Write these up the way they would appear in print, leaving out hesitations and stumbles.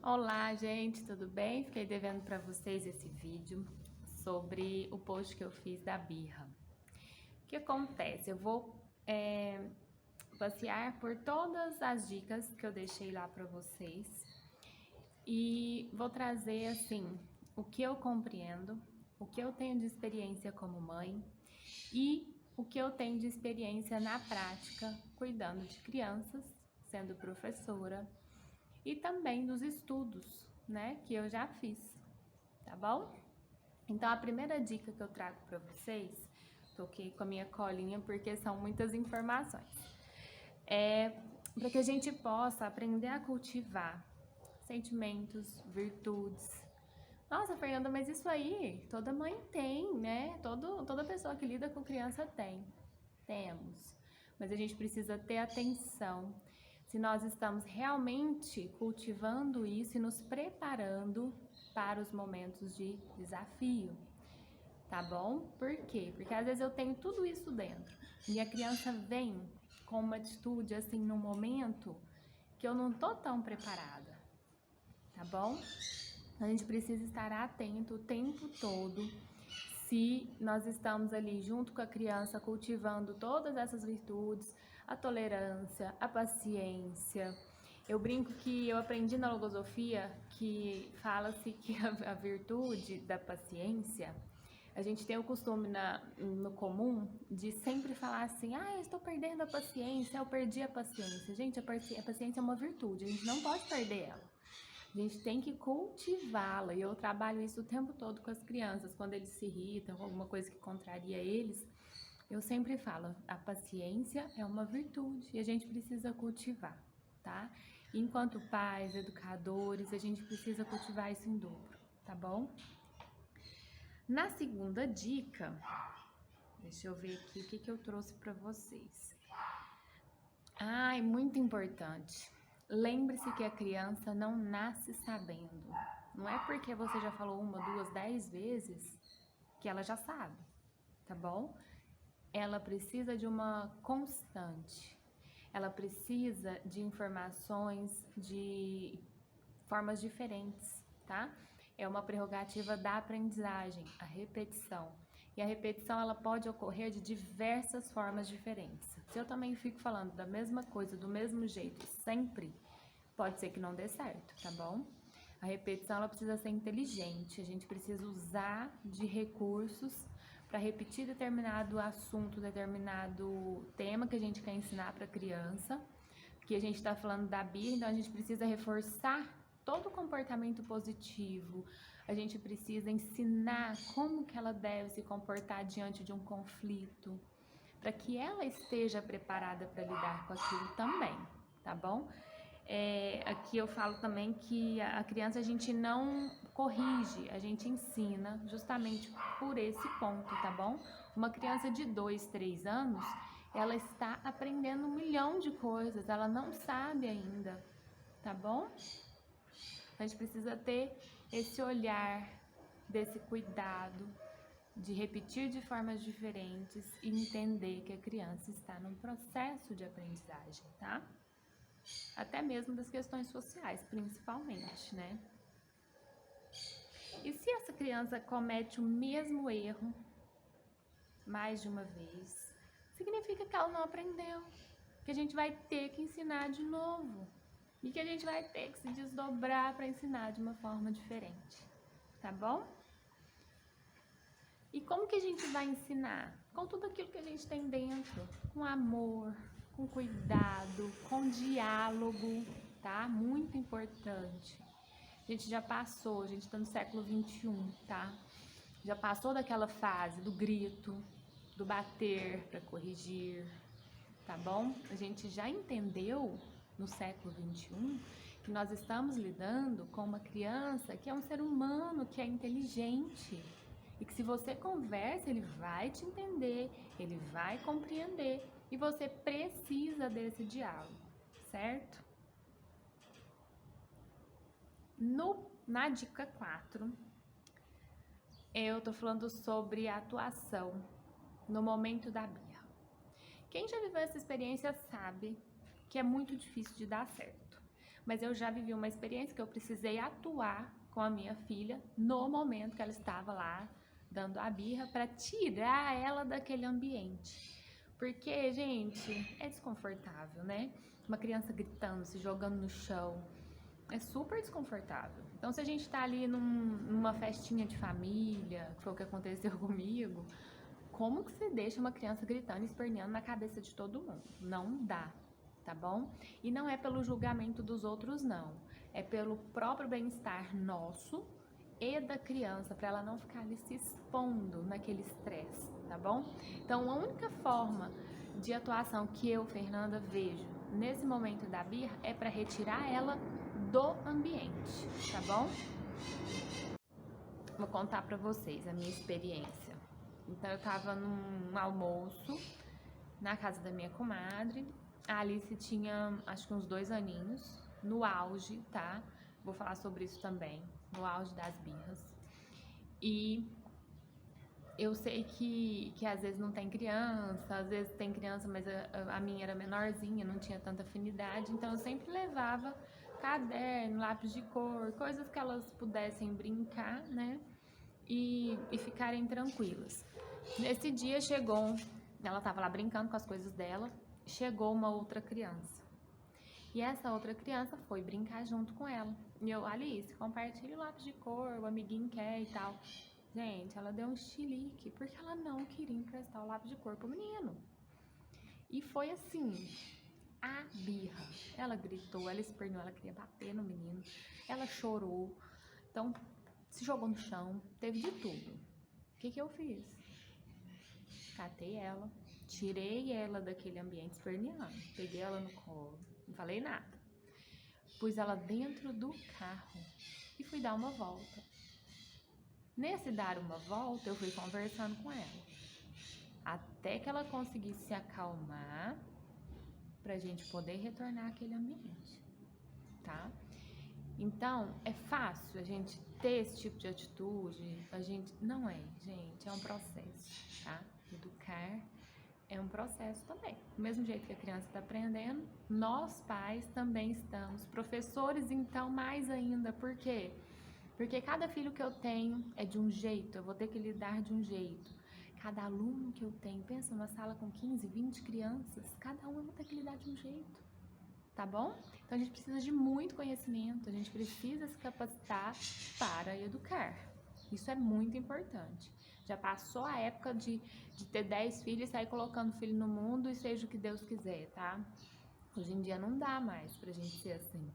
Olá, gente, tudo bem? Fiquei devendo para vocês esse vídeo sobre o post que eu fiz da birra. O que acontece? Eu vou passear por todas as dicas que eu deixei lá para vocês e vou trazer assim o que eu compreendo, o que eu tenho de experiência como mãe e o que eu tenho de experiência na prática cuidando de crianças, sendo professora e também dos estudos, né, que eu já fiz, tá bom? Então, a primeira dica que eu trago para vocês, tô aqui com a minha colinha porque são muitas informações, é para que a gente possa aprender a cultivar sentimentos, virtudes. Nossa, Fernanda, mas isso aí toda mãe tem, né? Toda pessoa que lida com criança tem. Temos. Mas a gente precisa ter atenção se nós estamos realmente cultivando isso e nos preparando para os momentos de desafio, tá bom? Por quê? Porque às vezes eu tenho tudo isso dentro e a criança vem com uma atitude assim num momento que eu não tô tão preparada, tá bom? A gente precisa estar atento o tempo todo se nós estamos ali junto com a criança cultivando todas essas virtudes, a tolerância, a paciência. Eu brinco que eu aprendi na logosofia que fala-se que a virtude da paciência, a gente tem o costume no comum de sempre falar assim, eu estou perdendo a paciência, eu perdi a paciência. Gente, a paciência é uma virtude, a gente não pode perder ela. A gente tem que cultivá-la e eu trabalho isso o tempo todo com as crianças, quando eles se irritam, alguma coisa que contraria eles, eu sempre falo, a paciência é uma virtude e a gente precisa cultivar, tá? Enquanto pais, educadores, a gente precisa cultivar isso em dobro, tá bom? Na segunda dica, deixa eu ver aqui o que eu trouxe para vocês. É muito importante. Lembre-se que a criança não nasce sabendo. Não é porque você já falou 1, 2, 10 vezes que ela já sabe, tá bom? Ela precisa de uma constante. Ela precisa de informações de formas diferentes, tá? É uma prerrogativa da aprendizagem, a repetição. E a repetição ela pode ocorrer de diversas formas diferentes. Se eu também fico falando da mesma coisa, do mesmo jeito, sempre, pode ser que não dê certo, tá bom? A repetição ela precisa ser inteligente, a gente precisa usar de recursos para repetir determinado assunto, determinado tema que a gente quer ensinar para a criança, porque a gente está falando da birra, então a gente precisa reforçar todo o comportamento positivo, a gente precisa ensinar como que ela deve se comportar diante de um conflito, para que ela esteja preparada para lidar com aquilo também, tá bom? Aqui eu falo também que a criança a gente não corrige, a gente ensina justamente por esse ponto, tá bom? Uma criança de 2, 3 anos, ela está aprendendo 1 milhão de coisas, ela não sabe ainda, tá bom? A gente precisa ter esse olhar, desse cuidado, de repetir de formas diferentes e entender que a criança está num processo de aprendizagem, tá? Até mesmo das questões sociais, principalmente, né? E se essa criança comete o mesmo erro mais de uma vez, significa que ela não aprendeu, que a gente vai ter que ensinar de novo e que a gente vai ter que se desdobrar para ensinar de uma forma diferente, tá bom? E como que a gente vai ensinar? Com tudo aquilo que a gente tem dentro, com amor, com cuidado, com diálogo, tá? Muito importante. A gente já passou, a gente tá no século 21, tá? Já passou daquela fase do grito, do bater para corrigir, tá bom? A gente já entendeu no século 21 que nós estamos lidando com uma criança que é um ser humano, que é inteligente. E que se você conversa, ele vai te entender, ele vai compreender. E você precisa desse diálogo, certo? Na dica 4, eu tô falando sobre a atuação no momento da birra. Quem já viveu essa experiência sabe que é muito difícil de dar certo. mas eu já vivi uma experiência que eu precisei atuar com a minha filha no momento que ela estava lá dando a birra para tirar ela daquele ambiente. Porque, gente, é desconfortável, né? Uma criança gritando, se jogando no chão, é super desconfortável. Então, se a gente tá ali numa festinha de família, que foi o que aconteceu comigo, como que você deixa uma criança gritando e esperneando na cabeça de todo mundo? Não dá, tá bom? E não é pelo julgamento dos outros, não. É pelo próprio bem-estar nosso e da criança, para ela não ficar ali se expondo naquele estresse, tá bom? Então, a única forma de atuação que eu, Fernanda, vejo nesse momento da birra é para retirar ela do ambiente, tá bom? Vou contar para vocês a minha experiência. Então, eu tava num almoço na casa da minha comadre. A Alice tinha, acho que uns 2 aninhos, no auge, tá? Vou falar sobre isso também, no auge das birras. E eu sei que às vezes não tem criança, às vezes tem criança, mas a minha era menorzinha, não tinha tanta afinidade, então eu sempre levava caderno, lápis de cor, coisas que elas pudessem brincar, né? E ficarem tranquilas. Nesse dia chegou, ela tava lá brincando com as coisas dela, chegou uma outra criança. E essa outra criança foi brincar junto com ela. E eu, Alice, compartilha o lápis de cor, o amiguinho quer e tal. Gente, ela deu um chilique, porque ela não queria emprestar o lápis de cor pro menino. E foi assim, a birra. Ela gritou, ela esperneou, ela queria bater no menino. Ela chorou, então se jogou no chão, teve de tudo. O que eu fiz? Catei ela, tirei ela daquele ambiente esperneando, peguei ela no colo, não falei nada. Pus ela dentro do carro e fui dar uma volta. Nesse dar uma volta, eu fui conversando com ela, até que ela conseguisse se acalmar pra gente poder retornar àquele ambiente, tá? Então, é fácil a gente ter esse tipo de atitude, não é, gente, é um processo, tá? Educar é um processo também. Do mesmo jeito que a criança está aprendendo, nós pais também estamos, professores então mais ainda, por quê? Porque cada filho que eu tenho é de um jeito, eu vou ter que lidar de um jeito. Cada aluno que eu tenho, pensa numa sala com 15, 20 crianças, cada um eu vou ter que lidar de um jeito, tá bom? Então a gente precisa de muito conhecimento, a gente precisa se capacitar para educar. Isso é muito importante. Já passou a época de ter 10 filhos e sair colocando filho no mundo e seja o que Deus quiser, tá? Hoje em dia não dá mais pra gente ser assim.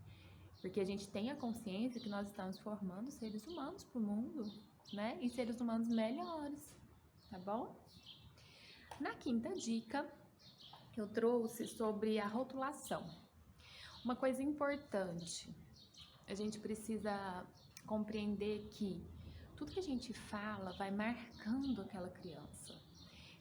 Porque a gente tem a consciência que nós estamos formando seres humanos pro mundo, né? E seres humanos melhores, tá bom? Na quinta dica, eu trouxe sobre a rotulação. Uma coisa importante, a gente precisa compreender que tudo que a gente fala vai marcando aquela criança.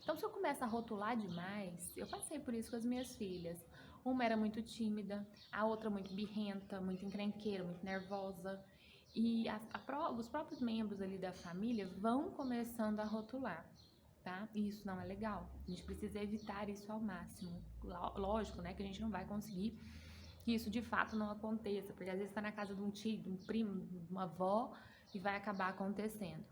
Então, se eu começo a rotular demais, eu passei por isso com as minhas filhas. Uma era muito tímida, a outra muito birrenta, muito encrenqueira, muito nervosa. E os próprios membros ali da família vão começando a rotular, tá? E isso não é legal. A gente precisa evitar isso ao máximo. Lógico, né, que a gente não vai conseguir que isso de fato não aconteça, porque às vezes está na casa de um tio, de um primo, de uma avó e vai acabar acontecendo.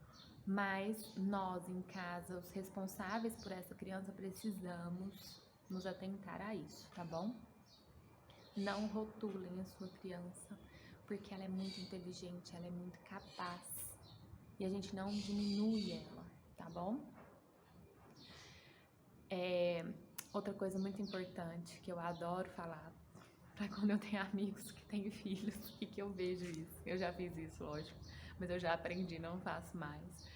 Mas nós em casa, os responsáveis por essa criança, precisamos nos atentar a isso, tá bom? Não rotulem a sua criança, porque ela é muito inteligente, ela é muito capaz e a gente não diminui ela, tá bom? Outra coisa muito importante que eu adoro falar, pra quando eu tenho amigos que têm filhos e que eu vejo isso, eu já fiz isso, lógico, mas eu já aprendi, não faço mais.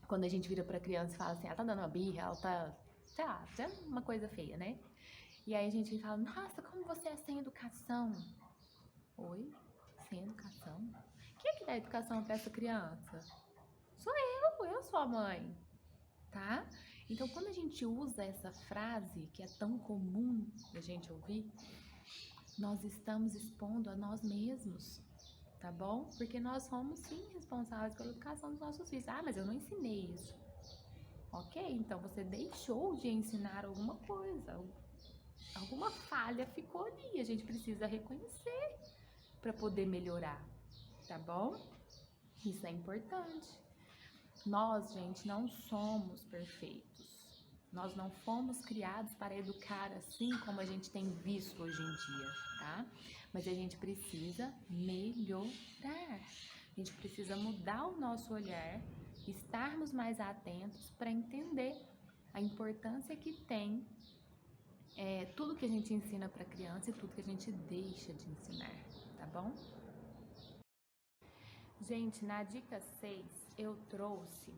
Quando a gente vira pra criança e fala assim, ela tá dando uma birra, ela tá, sei lá, fazendo uma coisa feia, né? E aí a gente fala, nossa, como você é sem educação. Oi? Sem educação? Quem é que dá educação pra essa criança? Sou eu sou a mãe, tá? Então, quando a gente usa essa frase, que é tão comum da gente ouvir, nós estamos expondo a nós mesmos, tá bom? Porque nós somos, sim, responsáveis pela educação dos nossos filhos. Ah, mas eu não ensinei isso. Ok, então você deixou de ensinar alguma coisa. alguma falha ficou ali, a gente precisa reconhecer para poder melhorar, tá bom? Isso é importante. Nós, gente, não somos perfeitos. Nós não fomos criados para educar assim como a gente tem visto hoje em dia, tá? Mas a gente precisa melhorar. A gente precisa mudar o nosso olhar, estarmos mais atentos para entender a importância que tem tudo que a gente ensina para a criança e tudo que a gente deixa de ensinar, tá bom? Gente, na dica 6 eu trouxe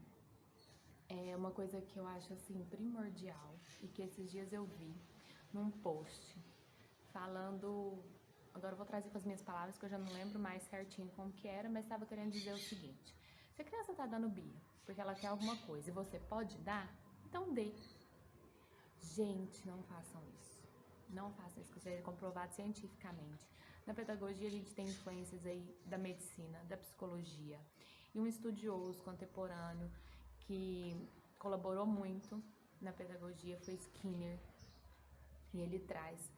uma coisa que eu acho assim primordial e que esses dias eu vi num post falando. Agora eu vou trazer com as minhas palavras que eu já não lembro mais certinho como que era, mas estava querendo dizer o seguinte: se a criança tá dando birra porque ela quer alguma coisa e você pode dar, então dê. Gente, não façam isso. Não façam isso, que isso é comprovado cientificamente. Na pedagogia a gente tem influências aí da medicina, da psicologia. E um estudioso contemporâneo que colaborou muito na pedagogia foi Skinner. E ele traz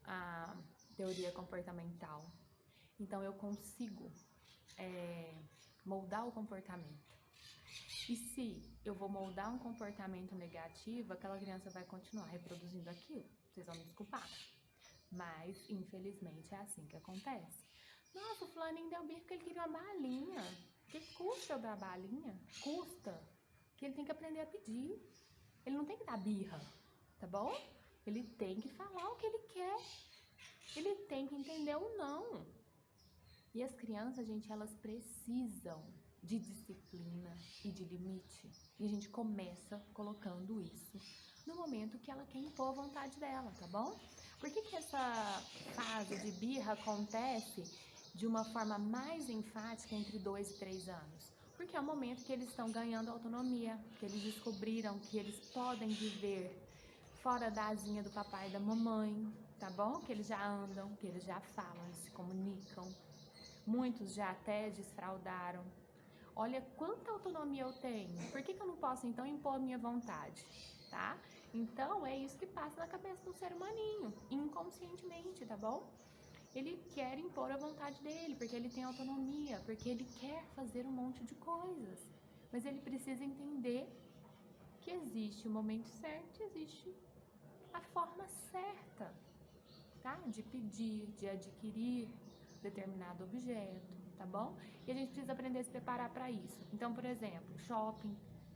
a teoria comportamental. Então eu consigo moldar o comportamento. E se eu vou moldar um comportamento negativo, aquela criança vai continuar reproduzindo aquilo. Vocês vão me desculpar. Mas, infelizmente, é assim que acontece. Nossa, o fulaninho deu birra porque ele queria uma balinha. Que custa eu dar balinha? Custa. Que ele tem que aprender a pedir. Ele não tem que dar birra, tá bom? Ele tem que falar o que ele quer. Ele tem que entender o não. E as crianças, gente, elas precisam de disciplina e de limite. E a gente começa colocando isso no momento que ela quer impor a vontade dela, tá bom? Por que essa fase de birra acontece de uma forma mais enfática entre 2 e 3 anos? Porque é o momento que eles estão ganhando autonomia, que eles descobriram que eles podem viver fora da asinha do papai e da mamãe, tá bom? Que eles já andam, que eles já falam, eles se comunicam. Muitos já até desfraldaram. Olha quanta autonomia eu tenho. Por que eu não posso, então, impor a minha vontade? Tá? Então, é isso que passa na cabeça do ser humaninho, inconscientemente, tá bom? Ele quer impor a vontade dele, porque ele tem autonomia, porque ele quer fazer um monte de coisas. Mas ele precisa entender que existe o momento certo, existe a forma certa, tá? De pedir, de adquirir determinado objeto, tá bom? E a gente precisa aprender a se preparar para isso. Então, por exemplo, shopping,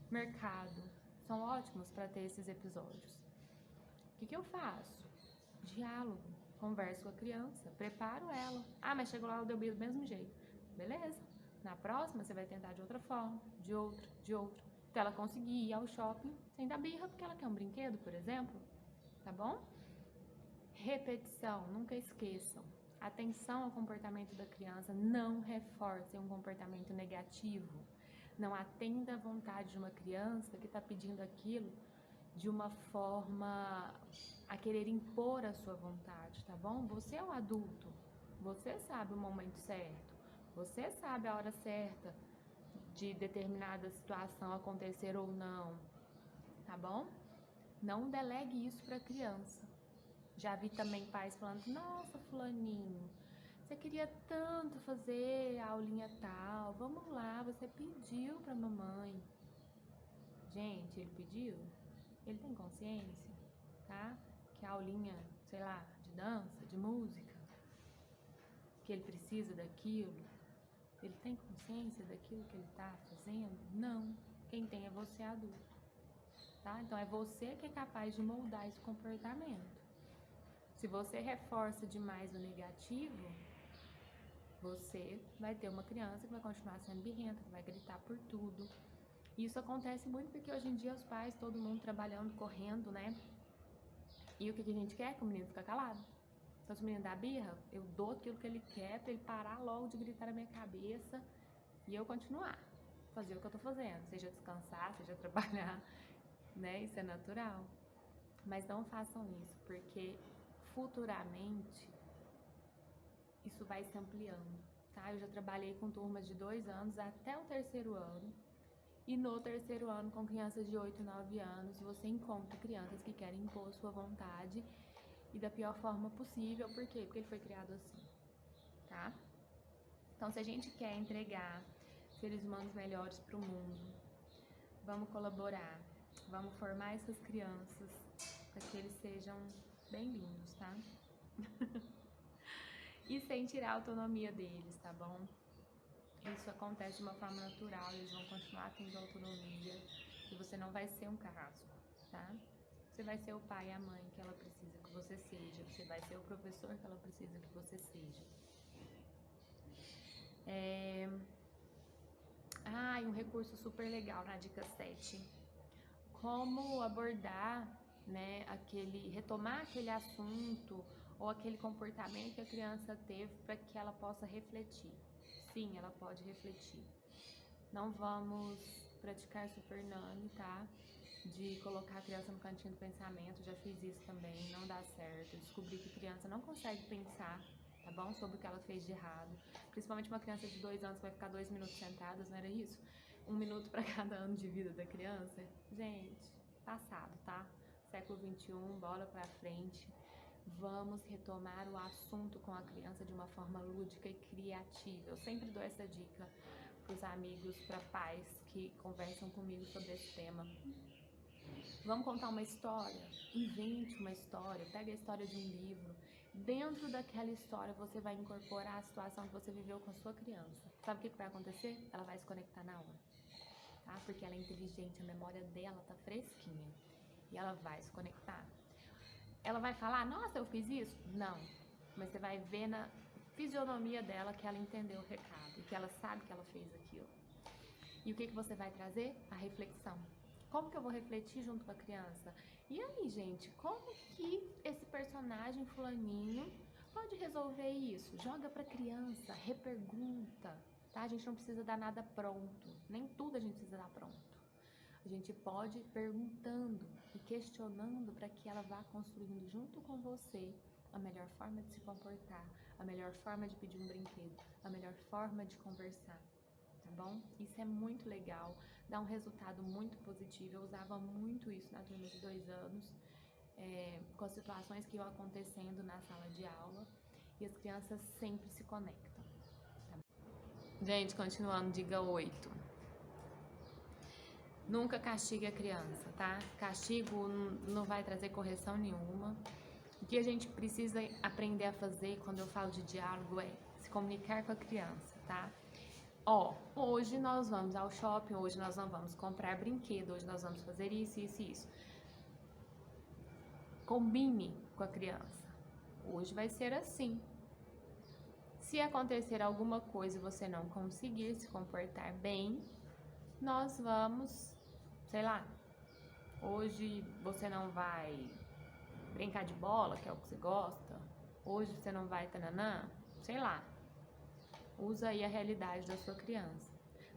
mercado, são ótimos para ter esses episódios. O que eu faço? Diálogo, converso com a criança, preparo ela. Ah, mas chegou lá, ela deu birra do mesmo jeito. Beleza. Na próxima, você vai tentar de outra forma, de outra. Até ela conseguir ir ao shopping sem dar birra, porque ela quer um brinquedo, por exemplo. Tá bom? Repetição, nunca esqueçam. Atenção ao comportamento da criança, não reforce um comportamento negativo. Não atenda à vontade de uma criança que está pedindo aquilo de uma forma a querer impor a sua vontade, tá bom? Você é o adulto, você sabe o momento certo, você sabe a hora certa de determinada situação acontecer ou não, tá bom? Não delegue isso para a criança. Já vi também pais falando: nossa, fulaninho, você queria tanto fazer a aulinha tal, vamos lá, você pediu pra mamãe. Gente, ele pediu? Ele tem consciência, tá? Que a aulinha, sei lá, de dança, de música, que ele precisa daquilo, ele tem consciência daquilo que ele tá fazendo? Não. Quem tem é você, adulto, tá? Então é você que é capaz de moldar esse comportamento. Se você reforça demais o negativo, você vai ter uma criança que vai continuar sendo birrenta, que vai gritar por tudo. E isso acontece muito porque hoje em dia os pais, todo mundo trabalhando, correndo, né? E o que a gente quer? Que o menino fica calado. Então se o menino dá birra, eu dou aquilo que ele quer pra ele parar logo de gritar na minha cabeça e eu continuar. Fazer o que eu tô fazendo, seja descansar, seja trabalhar, né? Isso é natural. Mas não façam isso, porque futuramente isso vai se ampliando, tá? Eu já trabalhei com turmas de 2 anos até o 3º ano, e no 3º ano com crianças de 8 e 9 anos você encontra crianças que querem impor sua vontade e da pior forma possível. Por quê? Porque ele foi criado assim, tá? Então, se a gente quer entregar seres humanos melhores para o mundo, vamos colaborar, vamos formar essas crianças para que eles sejam bem lindos, tá? E sem tirar a autonomia deles, tá bom? Isso acontece de uma forma natural, eles vão continuar tendo autonomia e você não vai ser um carrasco, tá? Você vai ser o pai e a mãe que ela precisa que você seja, você vai ser o professor que ela precisa que você seja. E um recurso super legal na dica 7. Como abordar, né, retomar aquele assunto ou aquele comportamento que a criança teve para que ela possa refletir. Sim, ela pode refletir. Não vamos praticar super nani, tá? De colocar a criança no cantinho do pensamento. Já fiz isso também, não dá certo. Eu descobri que a criança não consegue pensar, tá bom? Sobre o que ela fez de errado. Principalmente uma criança de 2 anos que vai ficar 2 minutos sentadas, não era isso? 1 minuto para cada ano de vida da criança. Gente, passado, tá? Século 21, bola pra frente. Vamos retomar o assunto com a criança de uma forma lúdica e criativa. Eu sempre dou essa dica para os amigos, para pais que conversam comigo sobre esse tema. Vamos contar uma história? Invente uma história, pega a história de um livro. Dentro daquela história você vai incorporar a situação que você viveu com a sua criança. Sabe o que vai acontecer? Ela vai se conectar na hora, tá? Porque ela é inteligente, a memória dela tá fresquinha e ela vai se conectar. Ela vai falar, nossa, eu fiz isso? Não, mas você vai ver na fisionomia dela que ela entendeu o recado e que ela sabe que ela fez aquilo. E o que você vai trazer? A reflexão. Como que eu vou refletir junto com a criança? E aí, gente, como que esse personagem fulaninho pode resolver isso? Joga pra criança, repergunta, tá? A gente não precisa dar nada pronto, nem tudo a gente precisa dar pronto. A gente pode ir perguntando e questionando para que ela vá construindo junto com você a melhor forma de se comportar, a melhor forma de pedir um brinquedo, a melhor forma de conversar, tá bom? Isso é muito legal, dá um resultado muito positivo. Eu usava muito isso na turma de 2 anos, com as situações que iam acontecendo na sala de aula, e as crianças sempre se conectam. Tá? Gente, continuando, diga 8. Nunca castigue a criança, tá? Castigo não vai trazer correção nenhuma. O que a gente precisa aprender a fazer quando eu falo de diálogo é se comunicar com a criança, tá? Hoje nós vamos ao shopping, hoje nós não vamos comprar brinquedo, hoje nós vamos fazer isso, isso e isso. Combine com a criança. Hoje vai ser assim. Se acontecer alguma coisa e você não conseguir se comportar bem, nós vamos, sei lá, hoje você não vai brincar de bola, que é o que você gosta, hoje você não vai tananã, sei lá. Usa aí a realidade da sua criança.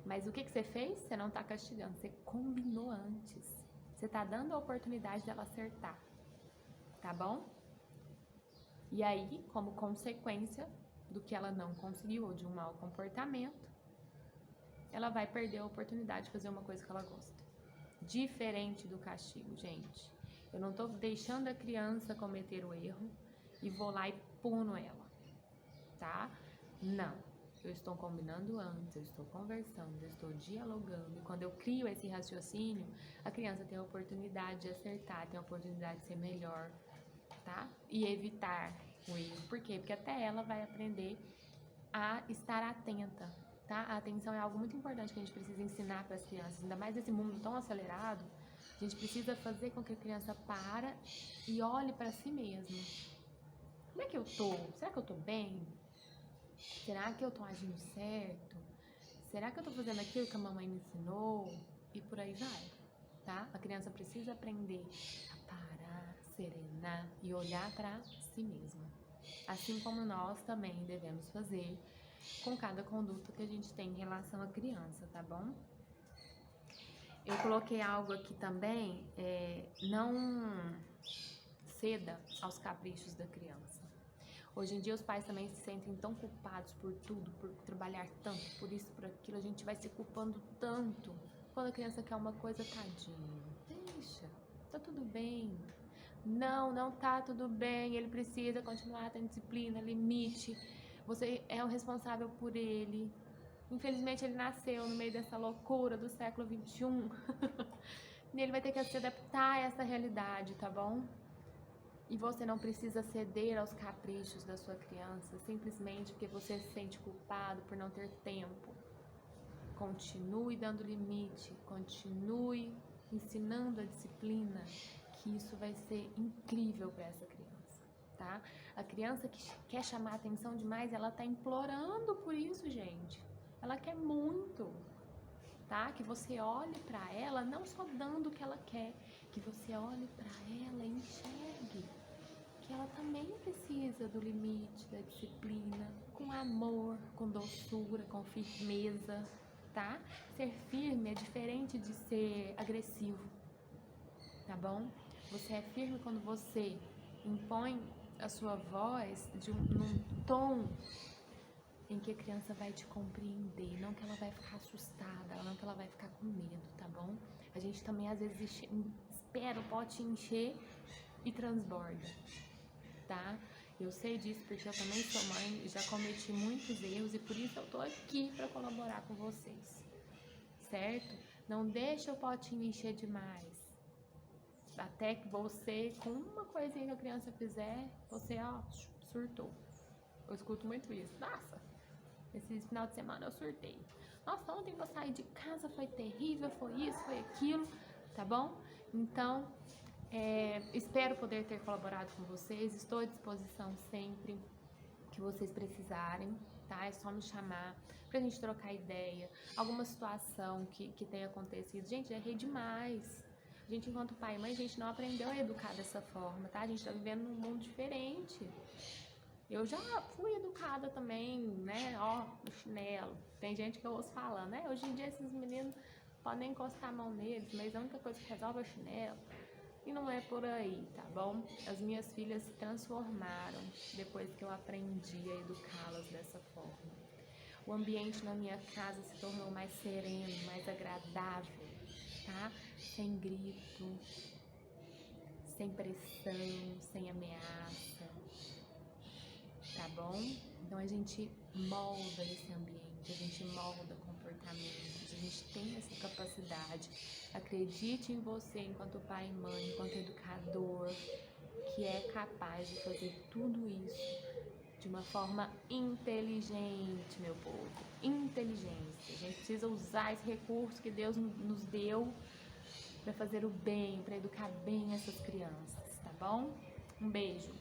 Mas o que você fez? Você não tá castigando, você combinou antes. Você tá dando a oportunidade dela acertar, tá bom? E aí, como consequência do que ela não conseguiu ou de um mau comportamento, ela vai perder a oportunidade de fazer uma coisa que ela gosta. Diferente do castigo, gente. Eu não tô deixando a criança cometer o erro e vou lá e puno ela, tá? Não. Eu estou combinando antes, eu estou conversando, eu estou dialogando. E quando eu crio esse raciocínio, a criança tem a oportunidade de acertar, tem a oportunidade de ser melhor, tá? E evitar o erro. Por quê? Porque até ela vai aprender a estar atenta, tá? A atenção é algo muito importante que a gente precisa ensinar para as crianças. Ainda mais nesse mundo tão acelerado, a gente precisa fazer com que a criança para e olhe para si mesma. Como é que eu tô? Será que eu tô bem? Será que eu tô agindo certo? Será que eu tô fazendo aquilo que a mamãe me ensinou? E por aí vai, tá? A criança precisa aprender a parar, serenar e olhar para si mesma. Assim como nós também devemos fazer com cada conduta que a gente tem em relação à criança, tá bom? Eu coloquei algo aqui também, não ceda aos caprichos da criança. Hoje em dia os pais também se sentem tão culpados por tudo, por trabalhar tanto, por isso, por aquilo, a gente vai se culpando tanto. Quando a criança quer uma coisa, tadinho, deixa, tá tudo bem. Não tá tudo bem, ele precisa continuar tendo disciplina, limite. Você é o responsável por ele. Infelizmente ele nasceu no meio dessa loucura do século XXI. E ele vai ter que se adaptar a essa realidade, tá bom? E você não precisa ceder aos caprichos da sua criança simplesmente porque você se sente culpado por não ter tempo. Continue dando limite, continue ensinando a disciplina, que isso vai ser incrível para essa criança, tá? A criança que quer chamar atenção demais, ela tá implorando por isso, gente. Ela quer muito, tá? Que você olhe para ela, não só dando o que ela quer, que você olhe para ela e enxergue que ela também precisa do limite, da disciplina, com amor, com doçura, com firmeza, tá? Ser firme é diferente de ser agressivo, tá bom? Você é firme quando você impõe a sua voz num tom em que a criança vai te compreender, não que ela vai ficar assustada, não que ela vai ficar com medo, tá bom? A gente também às vezes espera o pote encher e transborda, tá? Eu sei disso porque eu também sou mãe e já cometi muitos erros e por isso eu tô aqui para colaborar com vocês, certo? Não deixa o potinho encher demais. Até que você, com uma coisinha que a criança fizer, você, ó, surtou. Eu escuto muito isso. Nossa, esse final de semana eu surtei. Nossa, ontem eu saí de casa, foi terrível, foi isso, foi aquilo, tá bom? Então, espero poder ter colaborado com vocês. Estou à disposição sempre que vocês precisarem, tá? É só me chamar pra gente trocar ideia. Alguma situação que tenha acontecido. Gente, já errei demais. A gente, enquanto pai e mãe, a gente não aprendeu a educar dessa forma, tá? A gente tá vivendo num mundo diferente. Eu já fui educada também, né? Ó, no chinelo. Tem gente que eu ouço falando, né? Hoje em dia esses meninos podem encostar a mão neles, mas a única coisa que resolve é o chinelo. E não é por aí, tá bom? As minhas filhas se transformaram depois que eu aprendi a educá-las dessa forma. O ambiente na minha casa se tornou mais sereno, mais agradável, tá? Sem grito, sem pressão, sem ameaça, tá bom? Então a gente molda esse ambiente, a gente molda comportamentos, a gente tem essa capacidade. Acredite em você enquanto pai e mãe, enquanto educador, que é capaz de fazer tudo isso de uma forma inteligente, meu povo. Inteligência. A gente precisa usar esse recurso que Deus nos deu para fazer o bem, para educar bem essas crianças, tá bom? Um beijo.